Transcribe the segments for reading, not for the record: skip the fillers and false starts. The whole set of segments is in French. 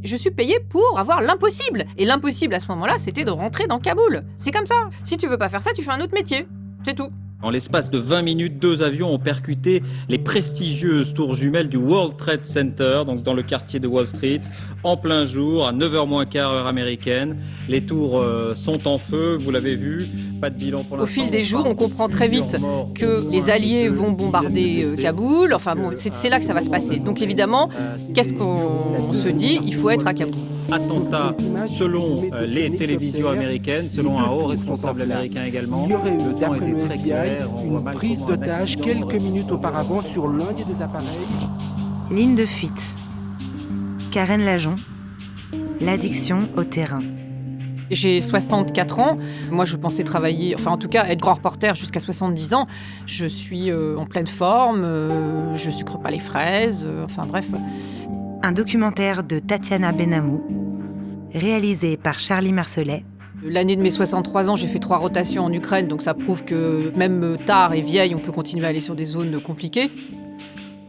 Je suis payée pour avoir l'impossible. Et l'impossible à ce moment-là, c'était de rentrer dans Kaboul. C'est comme ça. Si tu veux pas faire ça, tu fais un autre métier. C'est tout. En l'espace de 20 minutes, 2 avions ont percuté les prestigieuses tours jumelles du World Trade Center, donc dans le quartier de Wall Street, en plein jour, à 9h moins quart heure américaine. Les tours sont en feu, vous l'avez vu, pas de bilan pour l'instant. Au fil des jours, on comprend très vite que les Alliés vont bombarder Kaboul. Enfin bon, c'est là que ça va se passer. Donc évidemment, qu'est-ce qu'on se dit ? Il faut être à Kaboul. Attentat selon les télévisions américaines, selon un haut responsable américain également. Il y aurait eu, Le temps d'après était le très FBI, clair. On voit une mal prise comment un mec d'otage qui quelques minutes auparavant sur l'un des deux appareils. Ligne de fuite. Karen Lajon. L'addiction au terrain. J'ai 64 ans. Moi, je pensais travailler, enfin en tout cas être grand reporter jusqu'à 70 ans. Je suis en pleine forme, je sucre pas les fraises, enfin bref. Un documentaire de Tatiana Benamou, réalisé par Charlie Marcelet. L'année de mes 63 ans, j'ai fait 3 rotations en Ukraine, donc ça prouve que même tard et vieille, on peut continuer à aller sur des zones compliquées.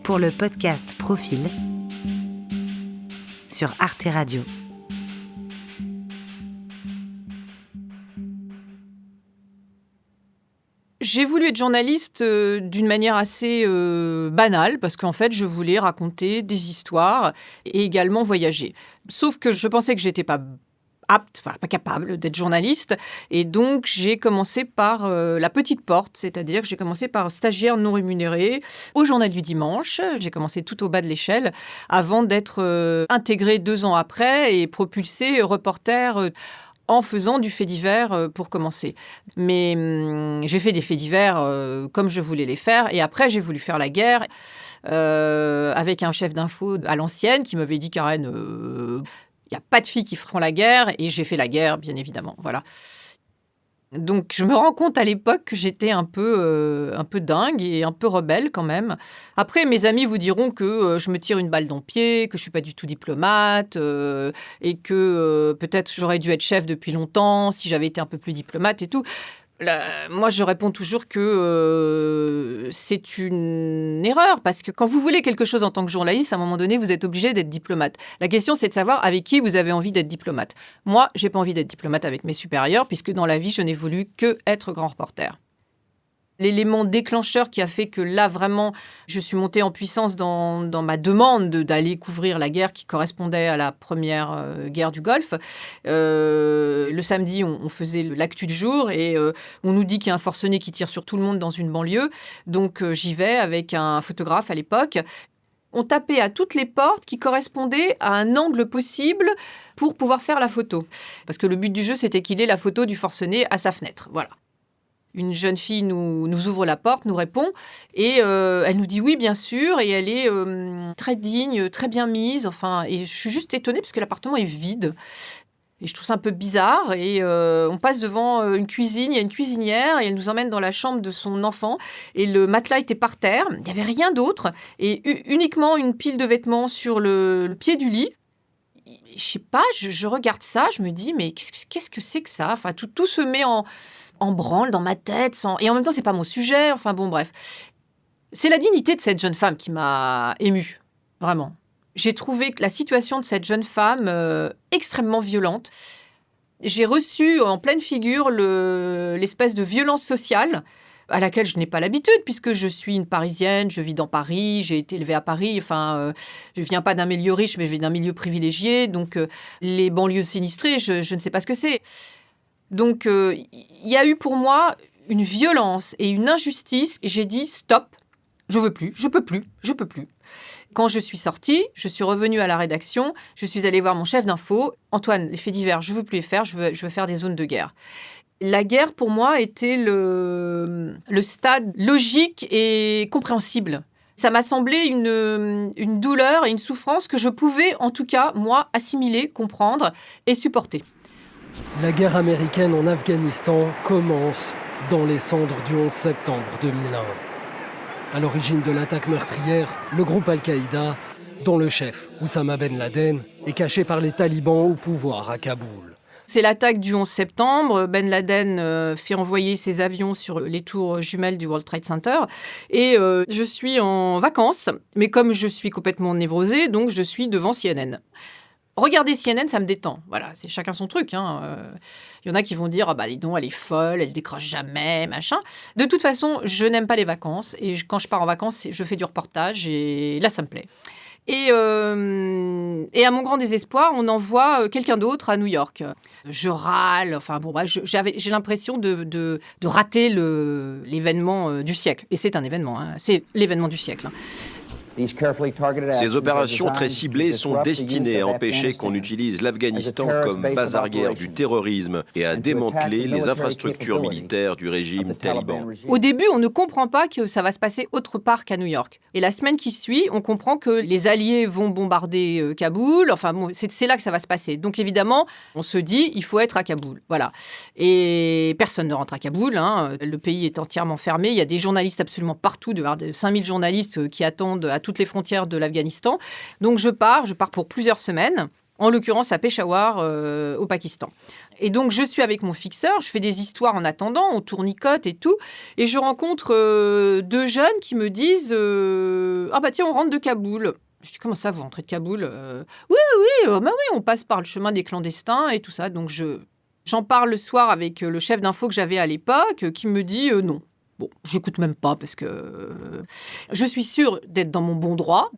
Pour le podcast Profil sur Arte Radio. J'ai voulu être journaliste d'une manière assez banale, parce qu'en fait, je voulais raconter des histoires et également voyager. Sauf que je pensais que j'étais pas apte, enfin pas capable d'être journaliste, et donc j'ai commencé par la petite porte, c'est-à-dire que j'ai commencé par stagiaire non rémunéré au Journal du Dimanche. J'ai commencé tout au bas de l'échelle avant d'être intégrée 2 ans après et propulsée reporter en faisant du fait divers pour commencer. Mais j'ai fait des faits divers comme je voulais les faire. Et après, j'ai voulu faire la guerre avec un chef d'info à l'ancienne qui m'avait dit « Karen, il n'y a pas de filles qui feront la guerre. » Et j'ai fait la guerre, bien évidemment. Voilà. Donc, je me rends compte à l'époque que j'étais un peu dingue et un peu rebelle quand même. Après, mes amis vous diront que je me tire une balle dans le pied, que je ne suis pas du tout diplomate et que peut-être j'aurais dû être chef depuis longtemps si j'avais été un peu plus diplomate et tout. Moi, je réponds toujours que c'est une erreur parce que quand vous voulez quelque chose en tant que journaliste, à un moment donné, vous êtes obligé d'être diplomate. La question, c'est de savoir avec qui vous avez envie d'être diplomate. Moi, j'ai pas envie d'être diplomate avec mes supérieurs puisque dans la vie, je n'ai voulu que être grand reporter. L'élément déclencheur qui a fait que là, vraiment, je suis montée en puissance dans ma demande d'aller couvrir la guerre qui correspondait à la première guerre du Golfe. Le samedi, on faisait l'actu du jour et on nous dit qu'il y a un forcené qui tire sur tout le monde dans une banlieue. Donc, j'y vais avec un photographe à l'époque. On tapait à toutes les portes qui correspondaient à un angle possible pour pouvoir faire la photo. Parce que le but du jeu, c'était qu'il ait la photo du forcené à sa fenêtre. Voilà. Une jeune fille nous ouvre la porte, nous répond, et elle nous dit oui, bien sûr, et elle est très digne, très bien mise. Enfin, et je suis juste étonnée parce que l'appartement est vide. Et je trouve ça un peu bizarre. Et on passe devant une cuisine, il y a une cuisinière, et elle nous emmène dans la chambre de son enfant. Et le matelas était par terre, il n'y avait rien d'autre, et uniquement une pile de vêtements sur le pied du lit. Je sais pas, je regarde ça, je me dis, mais qu'est-ce que c'est que ça ? Enfin, tout se met en branle dans ma tête, et en même temps, c'est pas mon sujet. Enfin bon, bref. C'est la dignité de cette jeune femme qui m'a émue, vraiment. J'ai trouvé que la situation de cette jeune femme extrêmement violente. J'ai reçu en pleine figure l'espèce de violence sociale à laquelle je n'ai pas l'habitude, puisque je suis une Parisienne, je vis dans Paris, j'ai été élevée à Paris, enfin, je ne viens pas d'un milieu riche, mais je viens d'un milieu privilégié, donc les banlieues sinistrées, je ne sais pas ce que c'est. Donc, il y a eu pour moi une violence et une injustice, et j'ai dit stop, je veux plus, je peux plus. Quand je suis sortie, je suis revenue à la rédaction, je suis allée voir mon chef d'info, Antoine, les faits divers, je veux plus les faire, je veux faire des zones de guerre. La guerre, pour moi, était le stade logique et compréhensible. Ça m'a semblé une douleur et une souffrance que je pouvais, en tout cas, moi, assimiler, comprendre et supporter. La guerre américaine en Afghanistan commence dans les cendres du 11 septembre 2001. À l'origine de l'attaque meurtrière, le groupe Al-Qaïda, dont le chef, Oussama Ben Laden, est caché par les talibans au pouvoir à Kaboul. C'est l'attaque du 11 septembre. Ben Laden fait envoyer ses avions sur les tours jumelles du World Trade Center. Et je suis en vacances, mais comme je suis complètement névrosée, donc je suis devant CNN. Regarder CNN, ça me détend. Voilà, c'est chacun son truc. Il y en a qui vont dire « Ah bah, dis donc, elle est folle, elle décroche jamais, machin ». De toute façon, je n'aime pas les vacances. Et quand je pars en vacances, je fais du reportage et là, ça me plaît. Et à mon grand désespoir, on envoie quelqu'un d'autre à New York. Je râle, enfin bon, bref, j'ai l'impression de rater l'événement du siècle. Et c'est un événement, c'est l'événement du siècle. Ces opérations très ciblées sont destinées à empêcher qu'on utilise l'Afghanistan comme base arrière du terrorisme et à démanteler les infrastructures militaires du régime taliban. Au début, on ne comprend pas que ça va se passer autre part qu'à New York. Et la semaine qui suit, on comprend que les Alliés vont bombarder Kaboul. Enfin bon, c'est là que ça va se passer. Donc évidemment, on se dit, il faut être à Kaboul. Voilà. Et personne ne rentre à Kaboul. Le pays est entièrement fermé. Il y a des journalistes absolument partout, de 5000 journalistes qui attendent à toutes les frontières de l'Afghanistan. Donc je pars pour plusieurs semaines, en l'occurrence à Peshawar, au Pakistan. Et donc je suis avec mon fixeur, je fais des histoires en attendant, on tournicote et tout, et je rencontre 2 jeunes qui me disent « Ah bah tiens, on rentre de Kaboul ». Je dis « Comment ça, vous rentrez de Kaboul ?»« Oui, on passe par le chemin des clandestins et tout ça. » Donc j'en parle le soir avec le chef d'info que j'avais à l'époque, qui me dit « Non ». Bon, j'écoute même pas parce que je suis sûre d'être dans mon bon droit.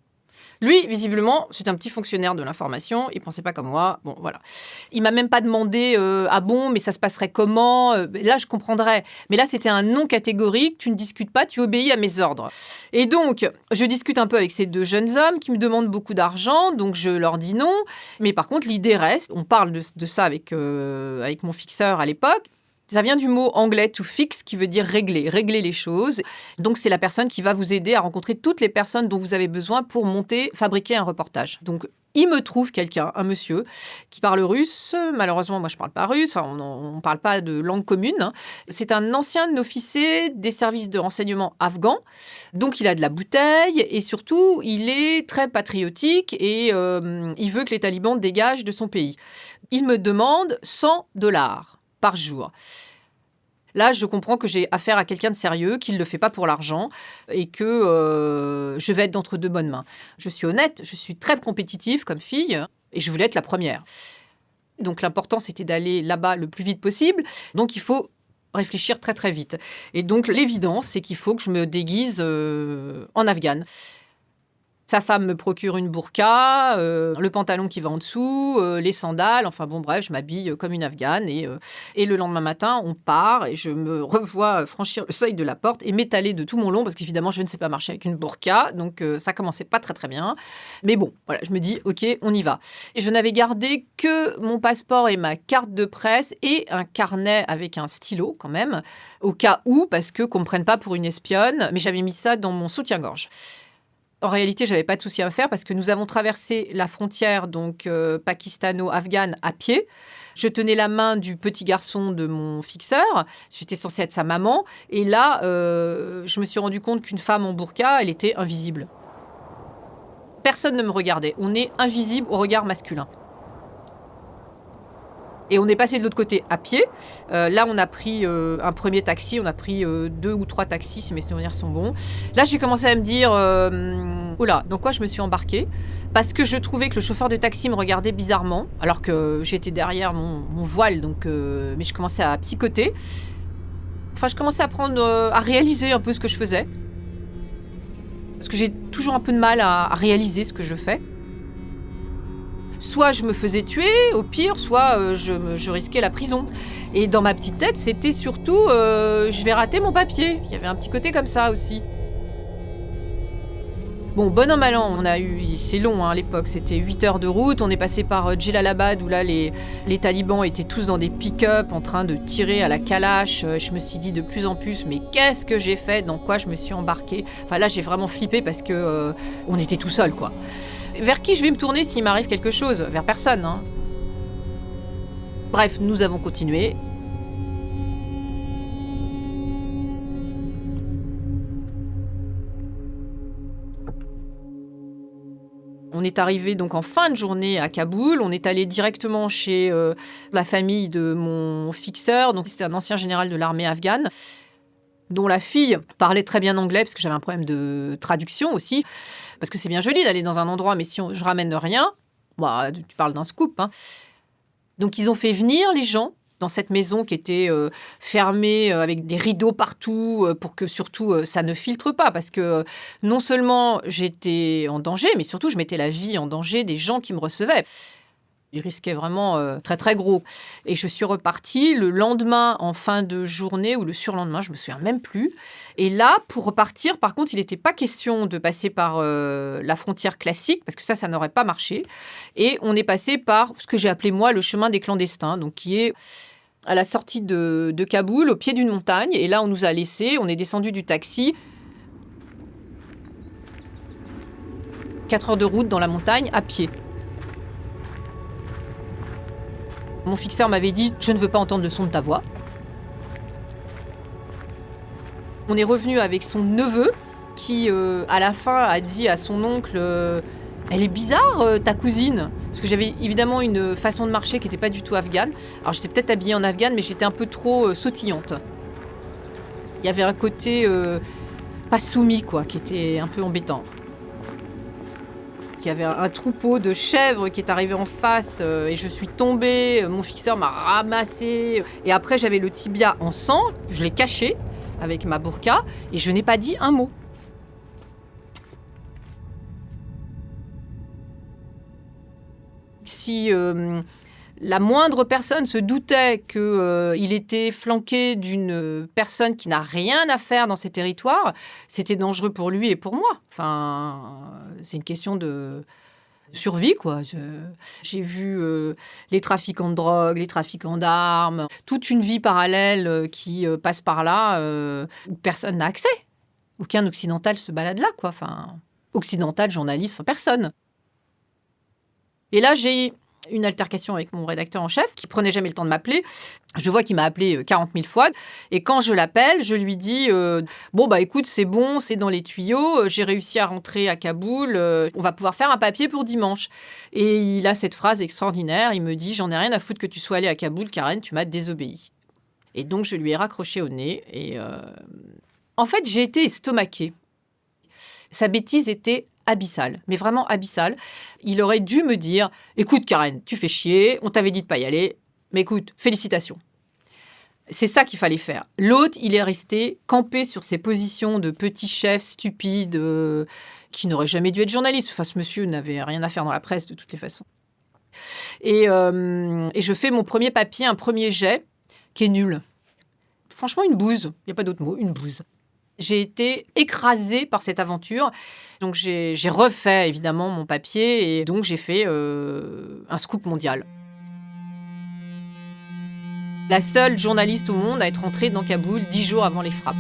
Lui, visiblement, c'est un petit fonctionnaire de l'information. Il pensait pas comme moi. Bon, voilà. Il m'a même pas demandé ah bon, mais ça se passerait comment. Là, je comprendrais. Mais là, c'était un non catégorique. Tu ne discutes pas, tu obéis à mes ordres. Et donc, je discute un peu avec ces 2 jeunes hommes qui me demandent beaucoup d'argent. Donc, je leur dis non. Mais par contre, l'idée reste. On parle de ça avec mon fixeur à l'époque. Ça vient du mot anglais to fix qui veut dire régler les choses. Donc, c'est la personne qui va vous aider à rencontrer toutes les personnes dont vous avez besoin pour fabriquer un reportage. Donc, il me trouve quelqu'un, un monsieur, qui parle russe. Malheureusement, moi, je ne parle pas russe. Enfin, on ne parle pas de langue commune. C'est un ancien officier des services de renseignement afghans. Donc, il a de la bouteille et surtout, il est très patriotique et il veut que les talibans dégagent de son pays. Il me demande $100 par jour. Là, je comprends que j'ai affaire à quelqu'un de sérieux, qui ne le fait pas pour l'argent et que je vais être d'entre 2 bonnes mains. Je suis honnête, je suis très compétitive comme fille et je voulais être la première. Donc l'important, c'était d'aller là-bas le plus vite possible. Donc il faut réfléchir très très vite. Et donc l'évidence, c'est qu'il faut que je me déguise en afghane. Sa femme me procure une burqa, le pantalon qui va en dessous, les sandales. Enfin bon, bref, je m'habille comme une Afghane. Et le lendemain matin, on part et je me revois franchir le seuil de la porte et m'étaler de tout mon long parce qu'évidemment, je ne sais pas marcher avec une burqa. Donc, ça commençait pas très, très bien. Mais bon, voilà, je me dis, OK, on y va. Et je n'avais gardé que mon passeport et ma carte de presse et un carnet avec un stylo quand même, au cas où, parce qu'on ne me prenne pas pour une espionne. Mais j'avais mis ça dans mon soutien-gorge. En réalité, je n'avais pas de souci à me faire parce que nous avons traversé la frontière donc pakistano-afghane à pied. Je tenais la main du petit garçon de mon fixeur. J'étais censée être sa maman. Et là, je me suis rendu compte qu'une femme en burqa, elle était invisible. Personne ne me regardait. On est invisible au regard masculin. Et on est passé de l'autre côté à pied. Là, on a pris un premier taxi. On a pris 2 ou 3 taxis, si mes souvenirs sont bons. Là, j'ai commencé à me dire oula, dans quoi je me suis embarquée? Parce que je trouvais que le chauffeur de taxi me regardait bizarrement, alors que j'étais derrière mon voile. Donc, mais je commençais à psychoter. Enfin, je commençais à réaliser un peu ce que je faisais. Parce que j'ai toujours un peu de mal à réaliser ce que je fais. Soit je me faisais tuer, au pire, soit je risquais la prison. Et dans ma petite tête, c'était surtout je vais rater mon papier. Il y avait un petit côté comme ça aussi. Bon, bon an, mal an, c'est long à l'époque, c'était 8 heures de route. On est passé par Djelalabad où là, les talibans étaient tous dans des pick-up en train de tirer à la calache. Je me suis dit de plus en plus, mais qu'est-ce que j'ai fait? Dans quoi je me suis embarquée? Enfin là, j'ai vraiment flippé parce que on était tout seuls, quoi. Vers qui je vais me tourner s'il m'arrive quelque chose? Vers personne, hein. Bref, nous avons continué. On est arrivé donc en fin de journée à Kaboul. On est allé directement chez la famille de mon fixeur. Donc c'était un ancien général de l'armée afghane, dont la fille parlait très bien anglais, parce que j'avais un problème de traduction aussi. Parce que c'est bien joli d'aller dans un endroit, mais si je ramène rien, Bah, tu parles d'un scoop, hein. Donc, ils ont fait venir les gens dans cette maison qui était fermée avec des rideaux partout pour que surtout ça ne filtre pas. Parce que non seulement j'étais en danger, mais surtout je mettais la vie en danger des gens qui me recevaient. Ils risquaient vraiment très très gros. Et je suis repartie le lendemain en fin de journée ou le surlendemain, je me souviens même plus. Et là, pour repartir, par contre, il n'était pas question de passer par la frontière classique, parce que ça n'aurait pas marché. Et on est passé par ce que j'ai appelé moi le chemin des clandestins, donc qui est à la sortie de Kaboul, au pied d'une montagne. Et là, on nous a laissés, on est descendu du taxi. 4 heures de route dans la montagne, à pied. Mon fixeur m'avait dit « Je ne veux pas entendre le son de ta voix ». On est revenu avec son neveu qui, à la fin, a dit à son oncle « Elle est bizarre, ta cousine ». Parce que j'avais évidemment une façon de marcher qui n'était pas du tout afghane. Alors j'étais peut-être habillée en afghane, mais j'étais un peu trop sautillante. Il y avait un côté pas soumis, quoi, qui était un peu embêtant. Il y avait un troupeau de chèvres qui est arrivé en face et je suis tombée. Mon fixeur m'a ramassée. Et après, j'avais le tibia en sang. Je l'ai caché avec ma burqa et je n'ai pas dit un mot. Si la moindre personne se doutait qu'il était flanqué d'une personne qui n'a rien à faire dans ces territoires, c'était dangereux pour lui et pour moi. Enfin, c'est une question de survie, quoi. J'ai vu les trafiquants de drogue, les trafiquants d'armes, toute une vie parallèle qui passe par là, où personne n'a accès. Aucun occidental se balade là, quoi. Enfin, occidental, journaliste, enfin, personne. Et là, j'ai une altercation avec mon rédacteur en chef qui prenait jamais le temps de m'appeler. Je vois qu'il m'a appelé 40 000 fois. Et quand je l'appelle, je lui dis bon, bah écoute, c'est bon, c'est dans les tuyaux. J'ai réussi à rentrer à Kaboul. On va pouvoir faire un papier pour dimanche. Et il a cette phrase extraordinaire. Il me dit j'en ai rien à foutre que tu sois allée à Kaboul, Karen, tu m'as désobéi. Et donc, je lui ai raccroché au nez. Et en fait, j'ai été estomaquée. Sa bêtise était abyssale, mais vraiment abyssale. Il aurait dû me dire « Écoute, Karen, tu fais chier, on t'avait dit de pas y aller, mais écoute, félicitations. » C'est ça qu'il fallait faire. L'autre, il est resté campé sur ses positions de petit chef stupide qui n'aurait jamais dû être journaliste. Enfin, ce monsieur n'avait rien à faire dans la presse de toutes les façons. Et je fais mon premier papier, un premier jet, qui est nul. Franchement, une bouse. Il n'y a pas d'autre mot, une bouse. J'ai été écrasée par cette aventure. Donc, j'ai refait, évidemment, mon papier. Et donc, j'ai fait un scoop mondial. La seule journaliste au monde à être entrée dans Kaboul 10 jours avant les frappes.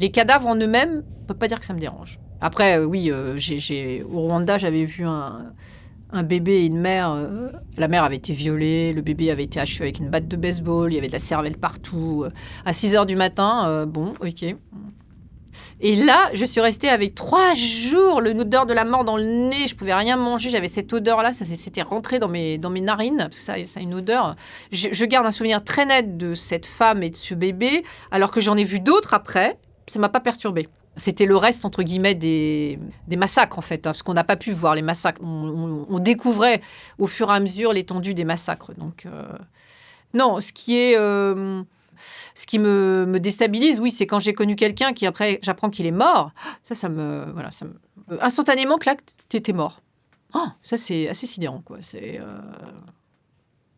Les cadavres en eux-mêmes, on ne peut pas dire que ça me dérange. Après, oui, au Rwanda, j'avais vu un bébé et une mère. La mère avait été violée, le bébé avait été haché avec une batte de baseball, il y avait de la cervelle partout. À 6 heures du matin, bon, ok. Et là, je suis restée avec 3 jours, l'odeur de la mort dans le nez, je ne pouvais rien manger, j'avais cette odeur-là, ça s'était rentré dans mes narines, parce que ça a une odeur. Je garde un souvenir très net de cette femme et de ce bébé, alors que j'en ai vu d'autres après. Ça ne m'a pas perturbée. C'était le reste, entre guillemets, des massacres, en fait, hein, parce qu'on n'a pas pu voir les massacres. On découvrait au fur et à mesure l'étendue des massacres. Donc, non, ce qui me déstabilise, oui, c'est quand j'ai connu quelqu'un qui, après, j'apprends qu'il est mort. Instantanément, clac, t'étais mort. Oh, ça, c'est assez sidérant, quoi.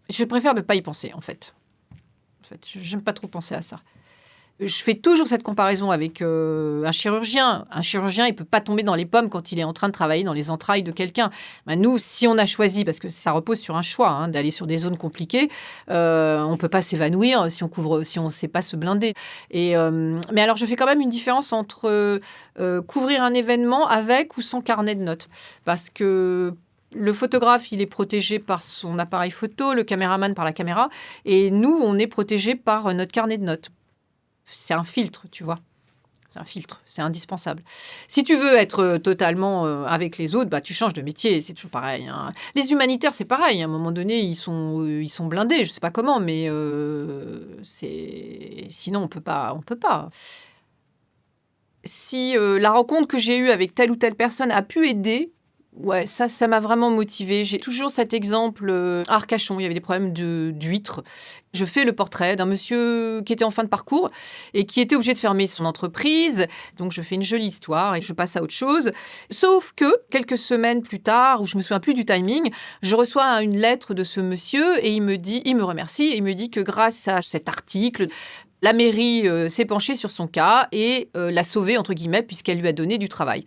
Je préfère ne pas y penser, en fait. J'aime pas trop penser à ça. Je fais toujours cette comparaison avec un chirurgien. Un chirurgien, il ne peut pas tomber dans les pommes quand il est en train de travailler dans les entrailles de quelqu'un. Ben nous, si on a choisi, parce que ça repose sur un choix, hein, d'aller sur des zones compliquées, on ne peut pas s'évanouir si on ne sait pas se blinder. Mais alors, je fais quand même une différence entre couvrir un événement avec ou sans carnet de notes. Parce que le photographe, il est protégé par son appareil photo, le caméraman par la caméra, et nous, on est protégé par notre carnet de notes. C'est un filtre, tu vois. C'est un filtre, c'est indispensable. Si tu veux être totalement avec les autres, bah, tu changes de métier, c'est toujours pareil. Hein. Les humanitaires, c'est pareil. À un moment donné, ils sont blindés, je ne sais pas comment, mais sinon, on peut pas. Si la rencontre que j'ai eue avec telle ou telle personne a pu aider, ouais, ça m'a vraiment motivée. J'ai toujours cet exemple à Arcachon, il y avait des problèmes d'huîtres. Je fais le portrait d'un monsieur qui était en fin de parcours et qui était obligé de fermer son entreprise. Donc, je fais une jolie histoire et je passe à autre chose. Sauf que, quelques semaines plus tard, où je me souviens plus du timing, je reçois une lettre de ce monsieur et il me remercie et il me dit que grâce à cet article, la mairie s'est penchée sur son cas et l'a sauvé, entre guillemets, puisqu'elle lui a donné du travail.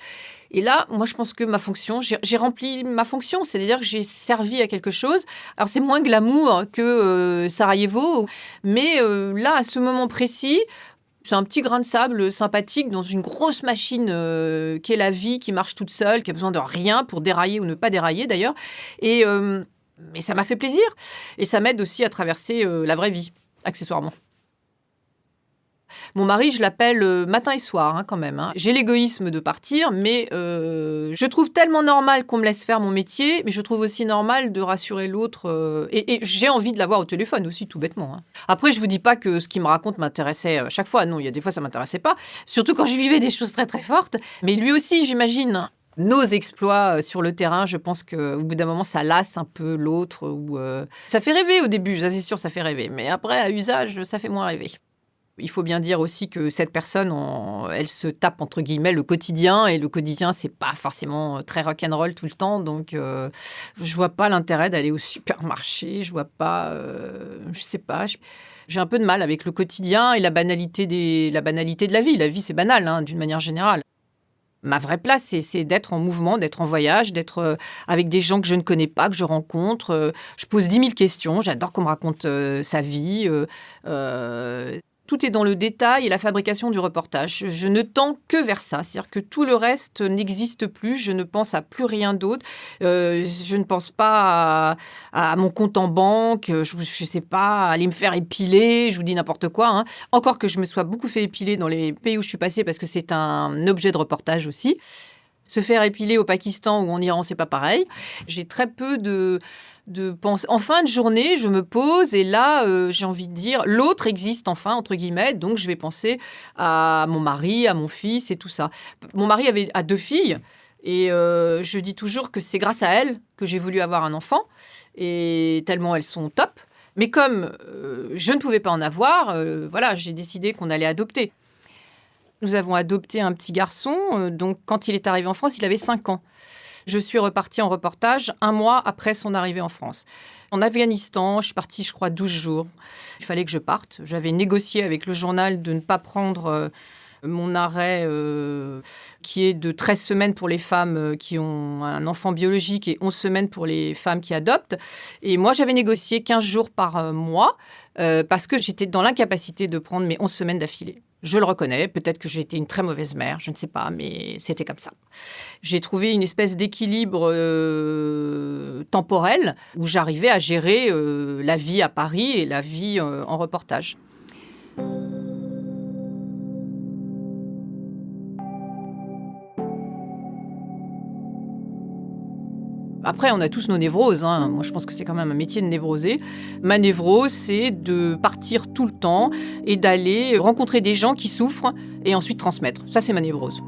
Et là, moi, je pense que ma fonction, j'ai rempli ma fonction, c'est-à-dire que j'ai servi à quelque chose. Alors, c'est moins glamour que Sarajevo, mais là, à ce moment précis, c'est un petit grain de sable sympathique dans une grosse machine qui est la vie, qui marche toute seule, qui a besoin de rien pour dérailler ou ne pas dérailler, d'ailleurs. Et ça m'a fait plaisir. Et ça m'aide aussi à traverser la vraie vie, accessoirement. Mon mari, je l'appelle matin et soir, hein, quand même. Hein. J'ai l'égoïsme de partir, mais je trouve tellement normal qu'on me laisse faire mon métier, mais je trouve aussi normal de rassurer l'autre. Et j'ai envie de l'avoir au téléphone aussi, tout bêtement. Hein. Après, je ne vous dis pas que ce qu'il me raconte m'intéressait chaque fois. Non, il y a des fois, ça ne m'intéressait pas. Surtout quand je vivais des choses très, très fortes. Mais lui aussi, j'imagine. Nos exploits sur le terrain, je pense qu'au bout d'un moment, ça lasse un peu l'autre. Ça fait rêver au début, ça c'est sûr, ça fait rêver. Mais après, à usage, ça fait moins rêver. Il faut bien dire aussi que cette personne, elle se tape entre guillemets le quotidien et le quotidien, c'est pas forcément très rock'n'roll tout le temps. Donc, je vois pas l'intérêt d'aller au supermarché. Je vois pas, je sais pas. J'ai un peu de mal avec le quotidien et la banalité de la vie. La vie, c'est banal, hein, d'une manière générale. Ma vraie place, c'est d'être en mouvement, d'être en voyage, d'être avec des gens que je ne connais pas, que je rencontre. Je pose 10 000 questions. J'adore qu'on me raconte sa vie. Tout est dans le détail et la fabrication du reportage. Je ne tends que vers ça. C'est-à-dire que tout le reste n'existe plus. Je ne pense à plus rien d'autre. Je ne pense pas à mon compte en banque. Je ne sais pas, aller me faire épiler. Je vous dis n'importe quoi. Hein. Encore que je me sois beaucoup fait épiler dans les pays où je suis passée parce que c'est un objet de reportage aussi. Se faire épiler au Pakistan ou en Iran, c'est pas pareil. J'ai très peu de penser. En fin de journée, je me pose et là, j'ai envie de dire, l'autre existe enfin, entre guillemets, donc je vais penser à mon mari, à mon fils et tout ça. Mon mari a 2 filles et je dis toujours que c'est grâce à elles que j'ai voulu avoir un enfant et tellement elles sont top. Mais comme je ne pouvais pas en avoir, voilà, j'ai décidé qu'on allait adopter. Nous avons adopté un petit garçon, donc quand il est arrivé en France, il avait 5 ans. Je suis repartie en reportage 1 mois après son arrivée en France. En Afghanistan, je suis partie, je crois, 12 jours. Il fallait que je parte. J'avais négocié avec le journal de ne pas prendre mon arrêt qui est de 13 semaines pour les femmes qui ont un enfant biologique et 11 semaines pour les femmes qui adoptent. Et moi, j'avais négocié 15 jours par mois parce que j'étais dans l'incapacité de prendre mes 11 semaines d'affilée. Je le reconnais, peut-être que j'ai été une très mauvaise mère, je ne sais pas, mais c'était comme ça. J'ai trouvé une espèce d'équilibre temporel où j'arrivais à gérer la vie à Paris et la vie en reportage. Après, on a tous nos névroses. Hein. Moi, je pense que c'est quand même un métier de névrosé. Ma névrose, c'est de partir tout le temps et d'aller rencontrer des gens qui souffrent et ensuite transmettre. Ça, c'est ma névrose.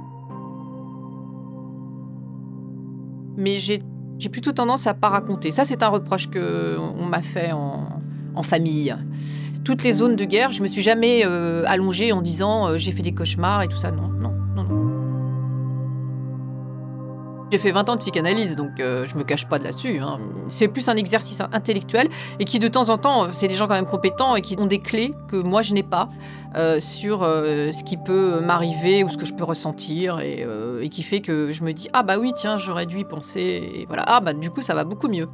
Mais j'ai plutôt tendance à pas raconter. Ça, c'est un reproche qu'on m'a fait en famille. Toutes les zones de guerre, je me suis jamais allongée en disant j'ai fait des cauchemars et tout ça. Non. J'ai fait 20 ans de psychanalyse, donc je me cache pas de là-dessus. Hein. C'est plus un exercice intellectuel et qui, de temps en temps, c'est des gens quand même compétents et qui ont des clés que moi, je n'ai pas sur ce qui peut m'arriver ou ce que je peux ressentir et qui fait que je me dis « Ah bah oui, tiens, j'aurais dû y penser. » Et voilà. Ah bah du coup, ça va beaucoup mieux.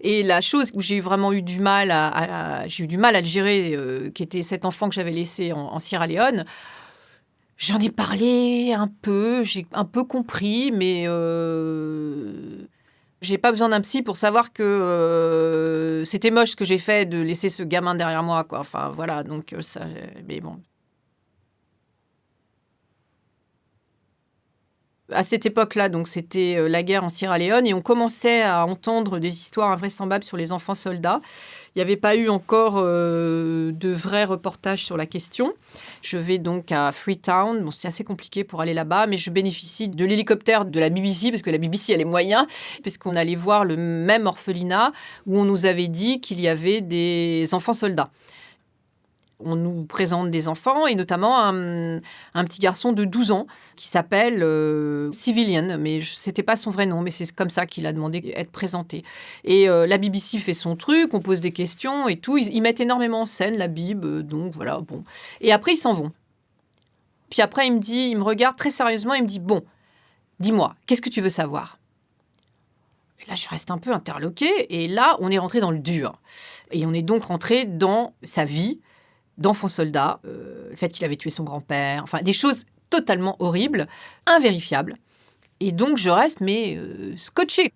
Et la chose où j'ai vraiment eu du mal à le gérer, qui était cet enfant que j'avais laissé en Sierra Leone, j'en ai parlé un peu, j'ai un peu compris, mais J'ai pas besoin d'un psy pour savoir que c'était moche ce que j'ai fait de laisser ce gamin derrière moi, quoi. Enfin, voilà, donc ça, mais bon. À cette époque-là, donc c'était la guerre en Sierra Leone et on commençait à entendre des histoires invraisemblables sur les enfants soldats. Il n'y avait pas eu encore de vrais reportages sur la question. Je vais donc à Freetown. Bon, c'est assez compliqué pour aller là-bas, mais je bénéficie de l'hélicoptère de la BBC, parce que la BBC a les moyens, puisqu'on allait voir le même orphelinat où on nous avait dit qu'il y avait des enfants soldats. On nous présente des enfants, et notamment un petit garçon de 12 ans qui s'appelle Civilian, mais c'était pas son vrai nom, mais c'est comme ça qu'il a demandé d'être présenté. Et la BBC fait son truc, on pose des questions et tout. Ils mettent énormément en scène la Bible, donc voilà, bon. Et après, ils s'en vont. Puis après, il me regarde très sérieusement, il me dit « Bon, dis-moi, qu'est-ce que tu veux savoir ?» Et là, je reste un peu interloquée, et là, on est rentré dans le dur. Et on est donc rentré dans sa vie d'enfant soldat, le fait qu'il avait tué son grand-père, enfin des choses totalement horribles, invérifiables. Et donc je reste scotchée.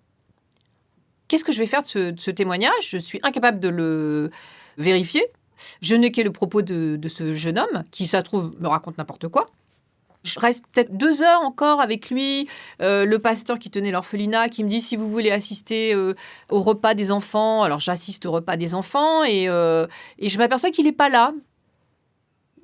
Qu'est-ce que je vais faire de ce témoignage ? Je suis incapable de le vérifier. Je n'ai que le propos de ce jeune homme qui, ça se trouve, me raconte n'importe quoi. Je reste peut-être 2 heures encore avec lui, le pasteur qui tenait l'orphelinat, qui me dit si vous voulez assister au repas des enfants. Alors j'assiste au repas des enfants et je m'aperçois qu'il n'est pas là.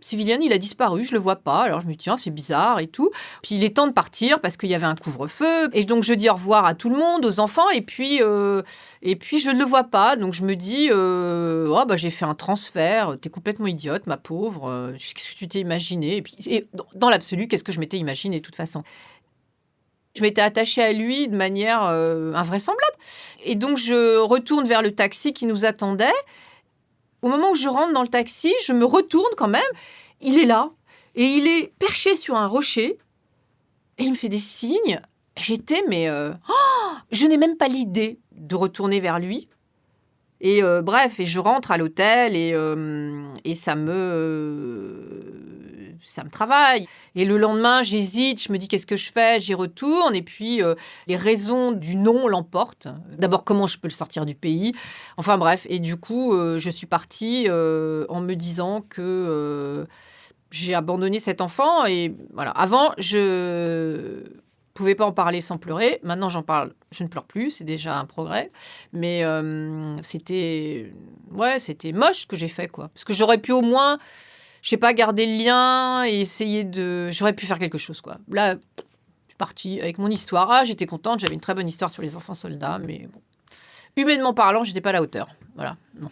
Civilian, il a disparu, je le vois pas. Alors je me dis tiens, c'est bizarre et tout. Puis il est temps de partir parce qu'il y avait un couvre-feu. Et donc je dis au revoir à tout le monde, aux enfants. Et puis je ne le vois pas. Donc je me dis j'ai fait un transfert. T'es complètement idiote, ma pauvre. Qu'est-ce que tu t'es imaginé ? Et dans l'absolu, qu'est-ce que je m'étais imaginé de toute façon ? Je m'étais attachée à lui de manière invraisemblable. Et donc je retourne vers le taxi qui nous attendait. Au moment où je rentre dans le taxi, je me retourne quand même. Il est là. Et il est perché sur un rocher. Et il me fait des signes. J'étais, je n'ai même pas l'idée de retourner vers lui. Et bref, et je rentre à l'hôtel et ça me travaille. Et le lendemain, j'hésite, je me dis qu'est-ce que je fais ? J'y retourne et puis les raisons du non l'emportent. D'abord, comment je peux le sortir du pays ? Enfin bref, et du coup, je suis partie en me disant que j'ai abandonné cet enfant. Et voilà, avant, je pouvais pas en parler sans pleurer. Maintenant, j'en parle, je ne pleure plus, c'est déjà un progrès. Mais c'était moche ce que j'ai fait, quoi. Parce que j'aurais pu au moins, je sais pas, garder le lien et essayer j'aurais pu faire quelque chose, quoi. Là, je suis partie avec mon histoire. Ah, j'étais contente, j'avais une très bonne histoire sur les enfants soldats, mais bon. Humainement parlant, j'étais pas à la hauteur. Voilà, non.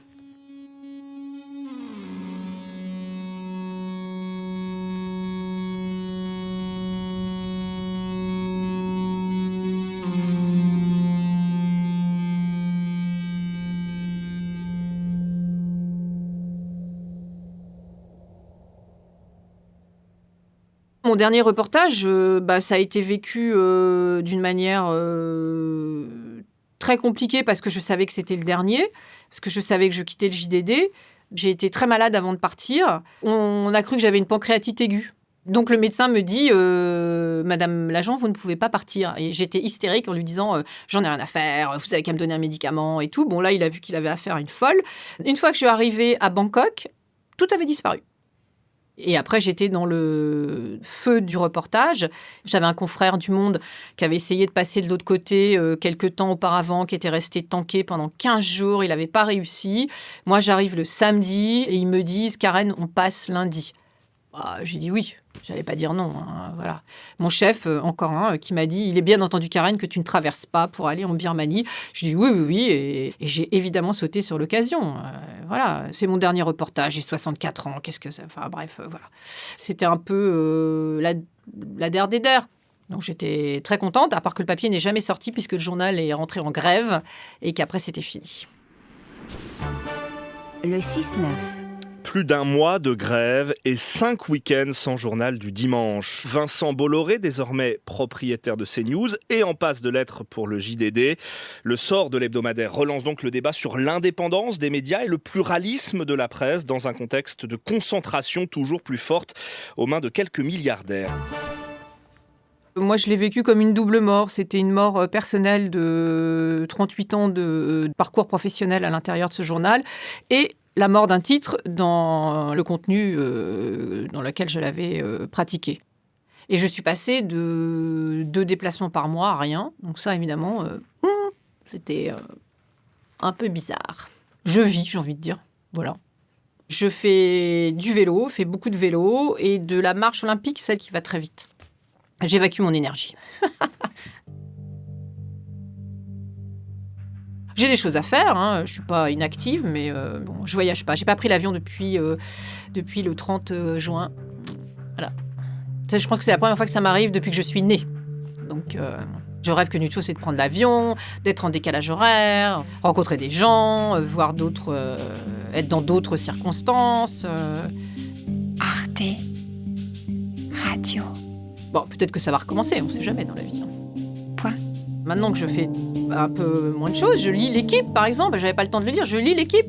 Mon dernier reportage, ça a été vécu d'une manière très compliquée parce que je savais que c'était le dernier, parce que je savais que je quittais le JDD. J'ai été très malade avant de partir. On a cru que j'avais une pancréatite aiguë. Donc le médecin me dit « Madame l'agent, vous ne pouvez pas partir ». Et j'étais hystérique en lui disant « J'en ai rien à faire, vous avez qu'à me donner un médicament et tout ». Bon, là, il a vu qu'il avait affaire à une folle. Une fois que je suis arrivée à Bangkok, tout avait disparu. Et après, j'étais dans le feu du reportage. J'avais un confrère du Monde qui avait essayé de passer de l'autre côté quelques temps auparavant, qui était resté tanké pendant 15 jours. Il n'avait pas réussi. Moi, j'arrive le samedi et ils me disent « Karen, on passe lundi ». J'ai dit oui, j'allais pas dire non. Hein, voilà. Mon chef, encore un, qui m'a dit « Il est bien entendu, Karen, que tu ne traverses pas pour aller en Birmanie ». Je dis oui. Et j'ai évidemment sauté sur l'occasion. Voilà, c'est mon dernier reportage, j'ai 64 ans. Qu'est-ce que ça... Enfin bref, voilà. C'était un peu la der des der. Donc j'étais très contente, à part que le papier n'est jamais sorti puisque le journal est rentré en grève et qu'après c'était fini. Le 6-9. Plus d'1 mois de grève et 5 week-ends sans journal du dimanche. Vincent Bolloré, désormais propriétaire de CNews et en passe de l'être pour le JDD. Le sort de l'hebdomadaire relance donc le débat sur l'indépendance des médias et le pluralisme de la presse dans un contexte de concentration toujours plus forte aux mains de quelques milliardaires. Moi, je l'ai vécu comme une double mort. C'était une mort personnelle de 38 ans de parcours professionnel à l'intérieur de ce journal et la mort d'un titre dans le contenu dans lequel je l'avais pratiqué. Et je suis passée de 2 déplacements par mois à rien. Donc ça, évidemment, c'était un peu bizarre. Je vis, j'ai envie de dire. Voilà. Je fais du vélo, fais beaucoup de vélo et de la marche olympique, celle qui va très vite. J'évacue mon énergie. J'ai des choses à faire, je ne suis pas inactive, mais bon, je voyage pas. Je n'ai pas pris l'avion depuis le 30 juin. Voilà. Ça, je pense que c'est la première fois que ça m'arrive depuis que je suis née. Donc, je rêve qu'une chose, c'est de prendre l'avion, d'être en décalage horaire, rencontrer des gens, voir d'autres, être dans d'autres circonstances. Arte Radio. Bon, peut-être que ça va recommencer, on ne sait jamais dans la vie. Point. Maintenant que je fais un peu moins de choses, je lis L'Équipe, par exemple. J'avais pas le temps de le lire, je lis L'Équipe.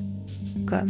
Comme